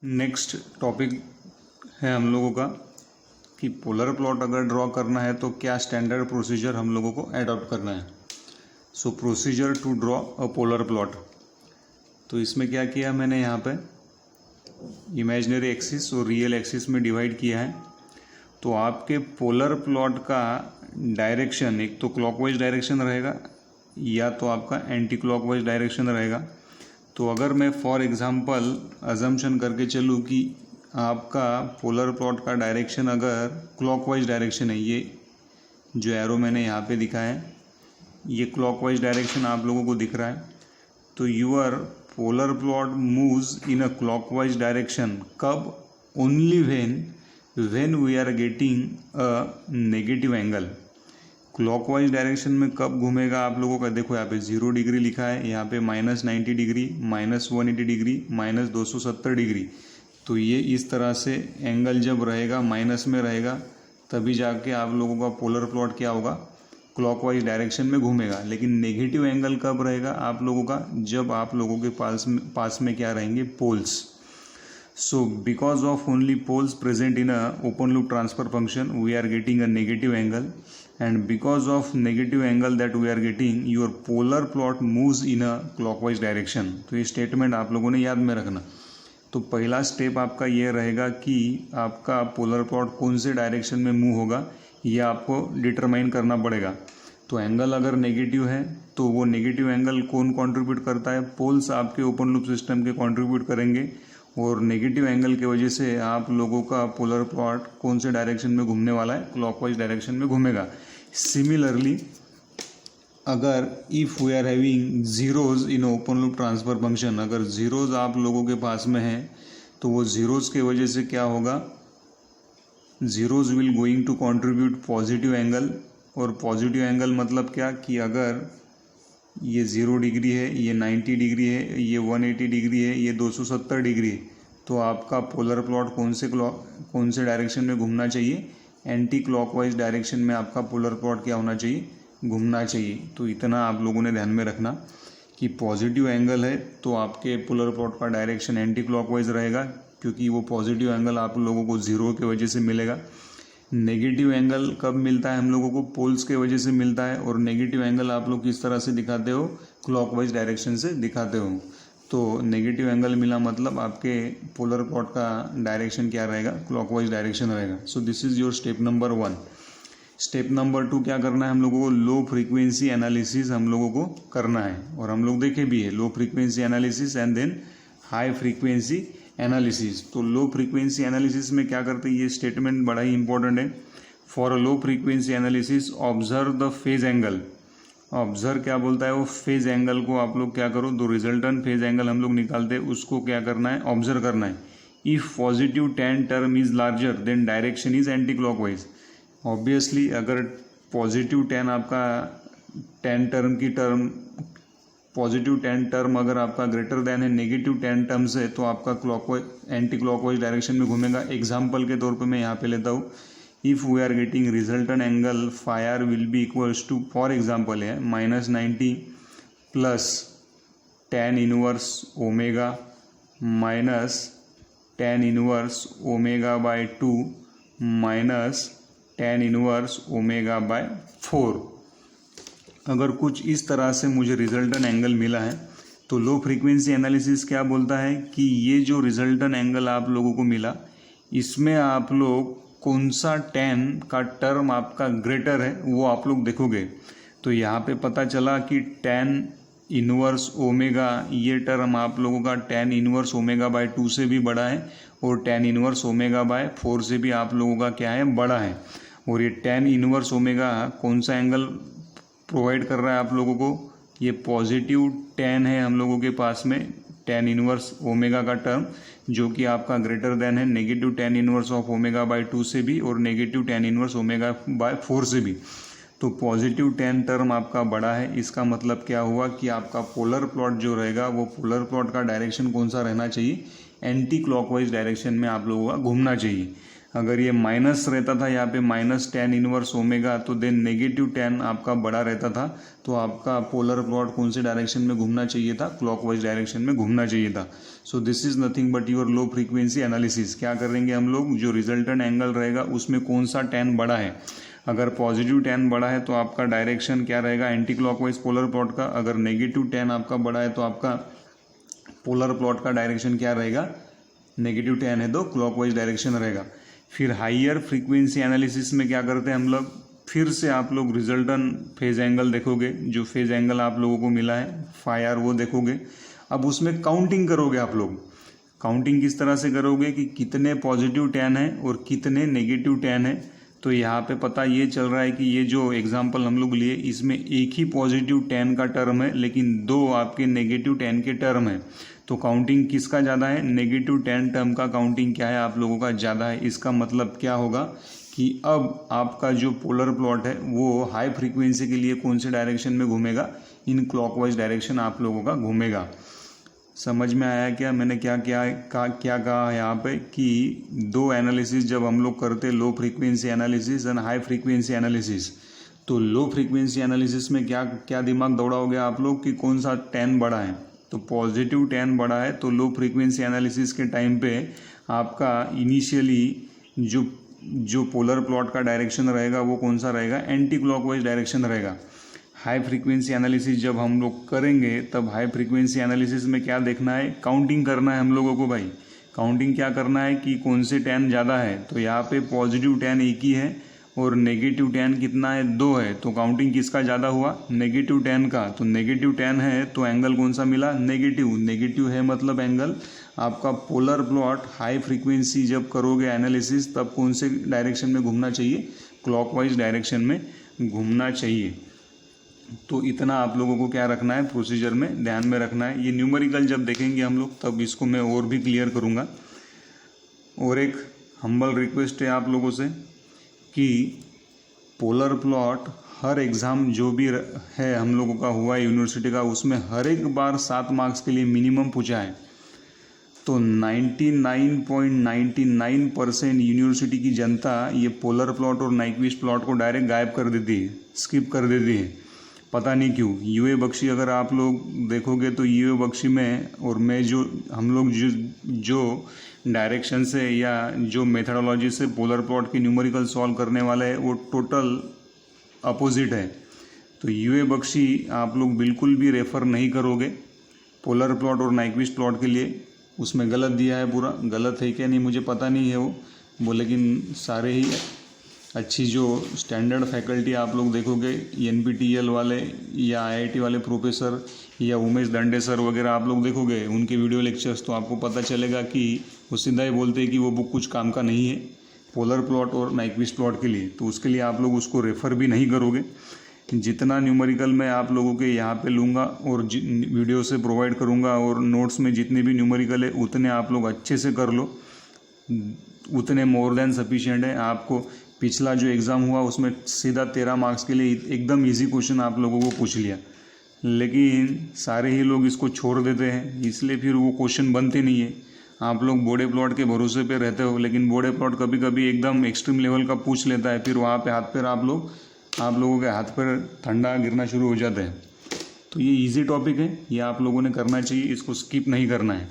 Next topic है हम लोगों का कि पोलर प्लॉट अगर ड्रॉ करना है तो क्या स्टैंडर्ड प्रोसीजर हम लोगों को एडॉप्ट करना है। So procedure to draw a polar plot. तो इसमें क्या किया मैंने यहाँ पे इमेजिनरी एक्सिस और रियल एक्सिस में डिवाइड किया है। तो आपके पोलर प्लॉट का डायरेक्शन एक तो क्लॉकवाइज डायरेक्शन रहेगा या तो आपका एंटी क्लॉकवाइज डायरेक्शन रहेगा। तो अगर मैं फॉर एग्जांपल अजम्पशन करके चलूँ कि आपका पोलर प्लॉट का डायरेक्शन अगर क्लॉकवाइज डायरेक्शन है, ये जो एरो मैंने यहाँ पे दिखा है ये क्लॉकवाइज डायरेक्शन आप लोगों को दिख रहा है। तो your polar plot moves in a clockwise direction कब? Only when we are getting a negative angle. Clockwise direction में कब घूमेगा आप लोगों का, देखो यहाँ पे 0 डिग्री लिखा है, यहाँ पे -90 डिग्री, -180 डिग्री, -270 डिग्री। तो ये इस तरह से एंगल जब रहेगा माइनस में रहेगा तभी जाके आप लोगों का पोलर प्लॉट क्या होगा, क्लॉकवाइज डायरेक्शन में घूमेगा। लेकिन नेगेटिव एंगल कब रहेगा आप लोगों का, जब आप लोगों के पास में क्या रहेंगे, poles. So because of only poles present in a open loop transfer function we are getting a negative angle, and because of negative angle that we are getting your polar plot moves in a clockwise direction। तो ये statement आप लोगों ने याद में रखना। तो पहला स्टेप आपका ये रहेगा कि आपका पोलर प्लॉट कौन से डायरेक्शन में मूव होगा ये आपको डिटरमाइन करना पड़ेगा। तो एंगल अगर नेगेटिव है तो वो नेगेटिव एंगल कौन कंट्रीब्यूट करता है, पोल्स आपके ओपन लूप सिस्टम के कंट्रीब्यूट करेंगे, और नेगेटिव एंगल की वजह से आप लोगों का पोलर प्लॉट कौन से डायरेक्शन में घूमने वाला है, क्लॉकवाइज डायरेक्शन में घूमेगा। सिमिलरली अगर if we are having zeros in open loop transfer function, अगर जीरोज आप लोगों के पास में है तो वो जीरोज के वजह से क्या होगा, zeros will going to contribute positive angle. और पॉजिटिव एंगल मतलब क्या कि अगर ये 0 डिग्री है, ये 90 डिग्री है, ये 180 डिग्री है, ये 270 डिग्री है, तो आपका पोलर प्लॉट कौन से डायरेक्शन में घूमना चाहिए, एंटी क्लॉकवाइज डायरेक्शन में आपका पोलर प्लॉट क्या होना चाहिए, घूमना चाहिए। तो इतना आप लोगों ने ध्यान में रखना कि पॉजिटिव एंगल है तो आपके पोलर प्लॉट का डायरेक्शन एंटी क्लॉकवाइज रहेगा, क्योंकि वो पॉजिटिव एंगल आप लोगों को जीरो की वजह से मिलेगा। नेगेटिव एंगल कब मिलता है हम लोगों को, पोल्स के वजह से मिलता है, और नेगेटिव एंगल आप लोग किस तरह से दिखाते हो, क्लॉकवाइज डायरेक्शन से दिखाते हो। तो नेगेटिव एंगल मिला मतलब आपके पोलर प्लॉट का डायरेक्शन क्या रहेगा, क्लॉकवाइज डायरेक्शन रहेगा। So this is your step number 1। Step number 2 क्या करना है हम लोगों को, लो फ्रीक्वेंसी एनालिसिस हम लोगों को करना है, और हम लोग देखे भी है low frequency analysis and then high frequency analysis. तो लो फ्रीक्वेंसी एनालिसिस में क्या करते हैं, ये स्टेटमेंट बड़ा ही इंपॉर्टेंट है। For a low frequency analysis observe the phase angle. Observe क्या बोलता है, वो फेज एंगल को आप लोग क्या करो, दो रिजल्टेंट फेज एंगल हम लोग निकालते हैं, उसको क्या करना है, ऑब्जर्व करना है। If positive tan term is larger than direction is anti clockwise. Obviously अगर पॉजिटिव tan आपका tan टर्म अगर आपका ग्रेटर देन है नेगेटिव tan टर्म से, तो आपका क्लॉकवाइज एंटी क्लॉकवाइज डायरेक्शन में घूमेगा। एग्जाम्पल के तौर पे मैं यहाँ पे लेता हूँ, if we are getting resultant angle phi R will be equals to, for example है -90 plus tan inverse omega minus tan inverse omega by 2 minus tan inverse omega by 4। अगर कुछ इस तरह से मुझे रिजल्टेंट एंगल मिला है तो लो फ्रीक्वेंसी एनालिसिस क्या बोलता है कि ये जो रिजल्टेंट एंगल आप लोगों को मिला इसमें आप लोग कौन सा tan का टर्म आपका ग्रेटर है वो आप लोग देखोगे। तो यहाँ पे पता चला कि tan इनवर्स ओमेगा ये टर्म आप लोगों का tan इनवर्स ओमेगा बाय 2 से भी बड़ा है, और tan इनवर्स ओमेगा बाय 4 से भी आप लोगों का क्या है, बड़ा है। और ये tan इनवर्स ओमेगा कौन सा एंगल प्रोवाइड कर रहा है आप लोगों को, ये पॉजिटिव tan है हम लोगों के पास में, tan इनवर्स ओमेगा का टर्म जो कि आपका ग्रेटर देन है negative tan inverse of omega by 2 से भी और negative tan inverse omega by 4 से भी। तो पॉजिटिव tan टर्म आपका बड़ा है, इसका मतलब क्या हुआ कि आपका पोलर प्लॉट जो रहेगा वो पोलर प्लॉट का डायरेक्शन कौन सा रहना चाहिए, एंटी क्लॉकवाइज डायरेक्शन में आप लोगों का घूमना चाहिए। अगर ये माइनस रहता था यहाँ पे -tan इनवर्स ओमेगा, तो देन नेगेटिव tan आपका बड़ा रहता था, तो आपका पोलर प्लॉट कौन से डायरेक्शन में घूमना चाहिए था, क्लॉकवाइज डायरेक्शन में घूमना चाहिए था। So this is nothing but your low frequency analysis. क्या करेंगे हम लोग, जो रिजल्टेंट एंगल रहेगा उसमें कौन सा tan बड़ा है। अगर पॉजिटिव tan बड़ा है तो आपका डायरेक्शन क्या रहेगा, एंटी क्लॉकवाइज पोलर प्लॉट का। अगर नेगेटिव tan आपका बड़ा है तो आपका पोलर प्लॉट का डायरेक्शन क्या रहेगा, नेगेटिव tan है तो क्लॉकवाइज डायरेक्शन रहेगा। फिर हाइयर फ्रीक्वेंसी एनालिसिस में क्या करते हैं हम लोग, फिर से आप लोग रिजल्टेंट फेज एंगल देखोगे, जो फेज एंगल आप लोगों को मिला है फायर वो देखोगे। अब उसमें काउंटिंग करोगे आप लोग। काउंटिंग किस तरह से करोगे कि कितने पॉजिटिव tan है और कितने नेगेटिव tan है। तो यहाँ पे पता ये चल रहा है कि ये जो एग्जाम्पल हम लोग लिए इसमें एक ही पॉजिटिव tan का टर्म है लेकिन दो आपके नेगेटिव tan के टर्म है। तो काउंटिंग किसका ज़्यादा है, नेगेटिव tan टर्म का काउंटिंग क्या है आप लोगों का ज़्यादा है। इसका मतलब क्या होगा कि अब आपका जो पोलर प्लॉट है वो हाई फ्रीक्वेंसी के लिए कौन से डायरेक्शन में घूमेगा, इन क्लॉकवाइज डायरेक्शन आप लोगों का घूमेगा। समझ में आया क्या मैंने क्या कहा यहाँ पे कि दो एनालिसिस जब हम लोग करते, लो frequency analysis and high frequency analysis. तो लो फ्रीक्वेंसी एनालिसिस में क्या दिमाग दौड़ाओगे आप लोग कि कौन सा tan बड़ा है। तो पॉजिटिव tan बड़ा है तो लो फ्रीक्वेंसी एनालिसिस के टाइम पे आपका इनिशियली जो पोलर प्लॉट का डायरेक्शन रहेगा वो कौन सा रहेगा, एंटी क्लॉकवाइज डायरेक्शन रहेगा। हाई फ्रीक्वेंसी एनालिसिस जब हम लोग करेंगे तब हाई फ्रीक्वेंसी एनालिसिस में क्या देखना है, काउंटिंग करना है हम लोगों को भाई। काउंटिंग क्या करना है कि कौन से tan ज़्यादा है। तो यहाँ पे पॉजिटिव tan एक ही है और नेगेटिव tan कितना है, 2 है। तो काउंटिंग किसका ज़्यादा हुआ, नेगेटिव tan का। तो नेगेटिव tan है तो एंगल कौन सा मिला, नेगेटिव। नेगेटिव है मतलब एंगल आपका पोलर प्लॉट हाई फ्रीक्वेंसी जब करोगे एनालिसिस तब कौन से डायरेक्शन में घूमना चाहिए, क्लॉकवाइज डायरेक्शन में घूमना चाहिए। तो इतना आप लोगों को क्या रखना है, प्रोसीजर में ध्यान में रखना है। ये न्यूमेरिकल जब देखेंगे हम लोग तब इसको मैं और भी क्लियर करूँगा। और एक हम्बल रिक्वेस्ट है आप लोगों से कि पोलर प्लॉट हर एग्ज़ाम जो भी है हम लोगों का हुआ है यूनिवर्सिटी का, उसमें हर एक बार 7 मार्क्स के लिए मिनिमम पूछा है। तो 99.99% यूनिवर्सिटी की जनता ये पोलर प्लॉट और नाइक्विस्ट प्लॉट को डायरेक्ट गायब कर देती है, स्किप कर देती है, पता नहीं क्यों। यूए बख्शी अगर आप लोग देखोगे तो यूए बख्शी में और मैं जो हम लोग जो डायरेक्शन से या जो मेथडोलॉजी से पोलर प्लॉट की न्यूमेरिकल सॉल्व करने वाला है वो टोटल अपोजिट है। तो यूए बख्शी आप लोग बिल्कुल भी रेफ़र नहीं करोगे पोलर प्लॉट और नाइक्विस्ट प्लॉट के लिए। उसमें गलत दिया है, पूरा गलत है क्या नहीं मुझे पता नहीं है वो लेकिन सारे ही अच्छी जो स्टैंडर्ड फैकल्टी आप लोग देखोगे, NPTEL वाले या IIT वाले प्रोफेसर या उमेश दंडे सर वगैरह आप लोग देखोगे उनके वीडियो लेक्चर्स, तो आपको पता चलेगा कि वो सीधा ही बोलते हैं कि वो बुक कुछ काम का नहीं है पोलर प्लॉट और नाइक्विस्ट प्लॉट के लिए। तो उसके लिए आप लोग उसको रेफ़र भी नहीं करोगे। जितना न्यूमेरिकल मैं आप लोगों के यहाँ पे लूँगा और वीडियो से प्रोवाइड करूँगा और नोट्स में जितने भी न्यूमेरिकल है उतने आप लोग अच्छे से कर लो, उतने मोर देन सफिशिएंट है। आपको पिछला जो एग्ज़ाम हुआ उसमें सीधा 13 मार्क्स के लिए एकदम इजी क्वेश्चन आप लोगों को पूछ लिया, लेकिन सारे ही लोग इसको छोड़ देते हैं, इसलिए फिर वो क्वेश्चन बनते नहीं है। आप लोग बोर्डे प्लॉट के भरोसे पे रहते हो, लेकिन बोर्डे प्लॉट कभी कभी एकदम एक्सट्रीम लेवल का पूछ लेता है, फिर वहाँ पे हाथ पैर आप लोगों के हाथ पैर ठंडा गिरना शुरू हो जाता है। तो ये इजी टॉपिक है, ये आप लोगों ने करना चाहिए, इसको स्किप नहीं करना है।